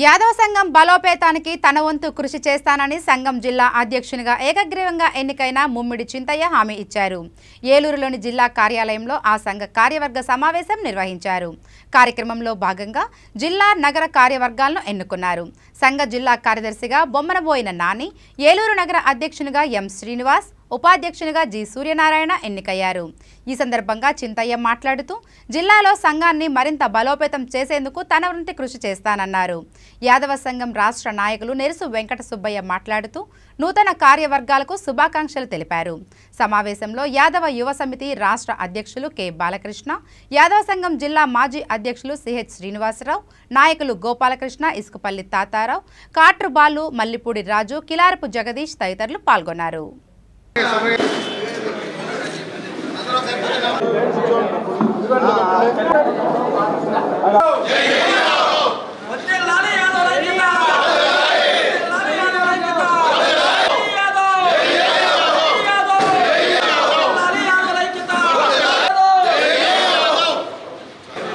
యాదవ సంఘం బలోపేతానికి తన వంతు కృషి చేస్తానని సంఘం జిల్లా అధ్యక్షునిగా ఏకగ్రీవంగా ఎన్నికైన ముమ్మిడి చింతయ్య హామీ ఇచ్చారు. ఏలూరులోని జిల్లా కార్యాలయంలో ఆ సంఘ కార్యవర్గ సమావేశం నిర్వహించారు. కార్యక్రమంలో భాగంగా జిల్లా నగర కార్యవర్గాలను ఎన్నుకున్నారు. సంఘ జిల్లా కార్యదర్శిగా బొమ్మనబోయిన నాని, ఏలూరు నగర అధ్యక్షునిగా ఎం శ్రీనివాస్, ఉపాధ్యక్షునిగా జి సూర్యనారాయణ ఎన్నికయ్యారు. ఈ సందర్భంగా చింతయ్య మాట్లాడుతూ జిల్లాలో సంఘాన్ని మరింత బలోపేతం చేసేందుకు తన వంతు కృషి చేస్తానన్నారు. యాదవ సంఘం రాష్ట్ర నాయకులు నెరుసు వెంకట సుబ్బయ్య మాట్లాడుతూ నూతన కార్యవర్గాలకు శుభాకాంక్షలు తెలిపారు. సమావేశంలో యాదవ యువ సమితి రాష్ట్ర అధ్యక్షులు కె బాలకృష్ణ, యాదవ సంఘం జిల్లా మాజీ అధ్యక్షులు సిహెచ్ శ్రీనివాసరావు, నాయకులు గోపాలకృష్ణ, ఇసుకపల్లి తాతారావు, కాట్రు బాలు, మల్లిపూడి రాజు, కిలారపు జగదీష్ తదితరులు పాల్గొన్నారు.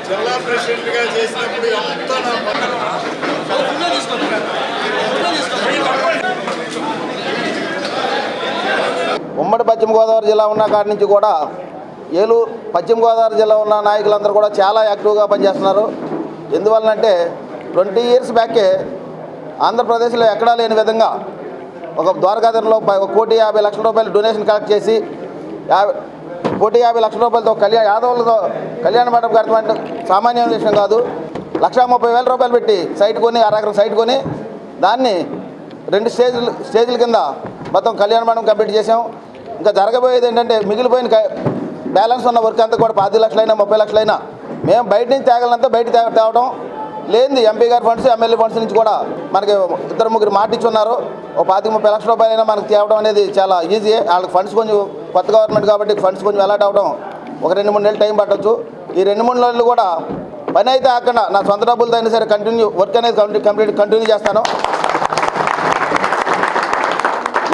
జిల్లా ప్రెసిడెంట్గా చేసినప్పుడు ఉమ్మడి పశ్చిమ గోదావరి జిల్లా ఉన్న కాడి నుంచి కూడా ఏలూరు పశ్చిమ గోదావరి జిల్లా ఉన్న నాయకులందరూ కూడా చాలా యాక్టివ్గా పనిచేస్తున్నారు. ఎందువల్లనంటే 20 years బ్యాకే ఆంధ్రప్రదేశ్లో ఎక్కడా లేని విధంగా ఒక ద్వారకాధరలో 1,50,00,000 రూపాయలు డొనేషన్ కలెక్ట్ చేసి 1,50,00,000 రూపాయలతో యాదవులతో కళ్యాణ మండపం కట్టడం సామాన్యమైన విషయం కాదు. 1,30,000 రూపాయలు పెట్టి సైట్ కొని 6 ఎకరం సైట్ కొని దాన్ని 2 స్టేజ్ల కింద మొత్తం కళ్యాణ మండపం కంప్లీట్ చేసాం. ఇంకా జరగబోయేది ఏంటంటే మిగిలిపోయిన బ్యాలెన్స్ ఉన్న వర్క్ అంతా కూడా 10 లక్షలైనా 30 లక్షలైనా మేము బయట నుంచి తేగలంతా బయట తేవడం లేనిది ఎంపీ గారి ఫండ్స్, ఎమ్మెల్యే ఫండ్స్ నుంచి కూడా మనకి 2-3 మాట ఇచ్చున్నారు. ఓ 25-30 లక్షల రూపాయలైనా మనకు తేవడం అనేది చాలా ఈజీ. వాళ్ళకి ఫండ్స్ కొంచెం కొత్త గవర్నమెంట్ కాబట్టి ఫండ్స్ కొంచెం అలాట్ అవ్వడం ఒక 2-3 నెలలు టైం పట్టవచ్చు. ఈ 2-3 నెలలు కూడా పని అయితే ఆకుండా నా సొంత డబ్బులతో అయినా సరే వర్క్ అనేది కంటిన్యూ చేస్తాను.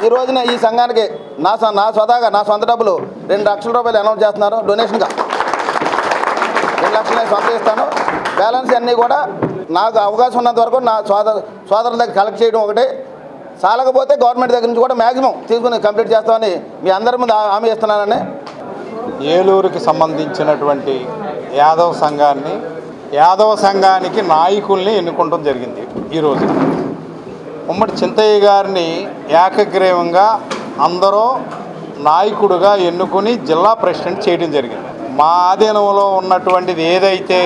ఈ రోజున ఈ సంఘానికి నా సొంత డబ్బులు 2 లక్షల రూపాయలు అనౌన్స్ చేస్తున్నారు. డొనేషన్గా 2 లక్షలు నేను సొంత ఇస్తాను. బ్యాలెన్స్ అన్నీ కూడా నాకు అవకాశం ఉన్నంత వరకు నా సోదరుల దగ్గర కలెక్ట్ చేయడం ఒకటే, చాలకపోతే గవర్నమెంట్ దగ్గర నుంచి కూడా మ్యాక్సిమం తీసుకుని కంప్లీట్ చేస్తామని మీ అందరి ముందు హామీ ఇస్తున్నానని. ఏలూరుకి సంబంధించినటువంటి యాదవ సంఘానికి నాయకుల్ని ఎన్నుకోవడం జరిగింది. ఈరోజు ఉమ్మడి చింతయ్య గారిని ఏకగ్రీవంగా అందరూ నాయకుడుగా ఎన్నుకొని జిల్లా ప్రెసిడెంట్ చేయడం జరిగింది. మా ఆధీనంలో ఉన్నటువంటిది ఏదైతే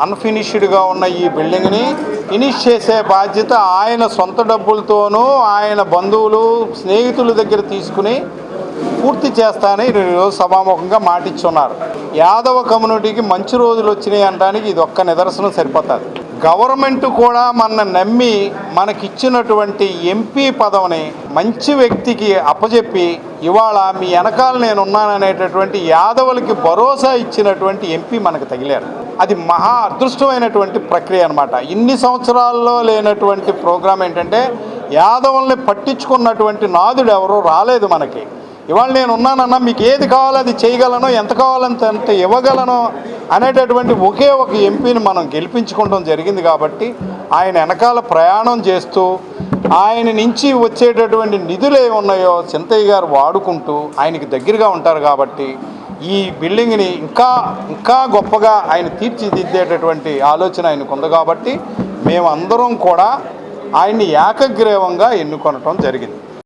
అన్ఫినిష్డ్గా ఉన్న ఈ బిల్డింగ్ని ఫినిష్ చేసే బాధ్యత ఆయన సొంత డబ్బులతోనూ ఆయన బంధువులు స్నేహితుల దగ్గర తీసుకుని పూర్తి చేస్తానని ఈరోజు సభాముఖంగా మాటిచ్చున్నారు. యాదవ కమ్యూనిటీకి మంచి రోజులు వచ్చినాయి అనడానికి ఇది ఒక్క నిదర్శనం సరిపోతుంది. గవర్నమెంట్ కూడా మన నమ్మి మనకిచ్చినటువంటి ఎంపీ పదవిని మంచి వ్యక్తికి అప్పచెప్పి ఇవాళ మీ వెనకాల నేనున్నాననేటటువంటి యాదవులకి భరోసా ఇచ్చినటువంటి ఎంపీ మనకు తగిలారు. అది మహా అదృష్టమైనటువంటి ప్రక్రియ అనమాట. ఇన్ని సంవత్సరాల్లో లేనటువంటి ప్రోగ్రాం ఏంటంటే యాదవుల్ని పట్టించుకున్నటువంటి నాదుడు ఎవరో రాలేదు మనకి. ఇవాళ నేను ఉన్నానన్నా మీకు ఏది కావాలో అది చేయగలను, ఎంత కావాలంత ఇవ్వగలను అనేటటువంటి ఒకే ఒక ఎంపీని మనం గెలిపించుకోవడం జరిగింది. కాబట్టి ఆయన వెనకాల ప్రయాణం చేస్తూ ఆయన నుంచి వచ్చేటటువంటి నిధులు ఏమున్నాయో చింతయ్య గారు వాడుకుంటూ ఆయనకి దగ్గరగా ఉంటారు. కాబట్టి ఈ బిల్డింగ్ని ఇంకా గొప్పగా ఆయన తీర్చిదిద్దేటటువంటి ఆలోచన ఆయనకు ఉంది. కాబట్టి మేమందరం కూడా ఆయన్ని ఏకగ్రీవంగా ఎన్నుకొనటం జరిగింది.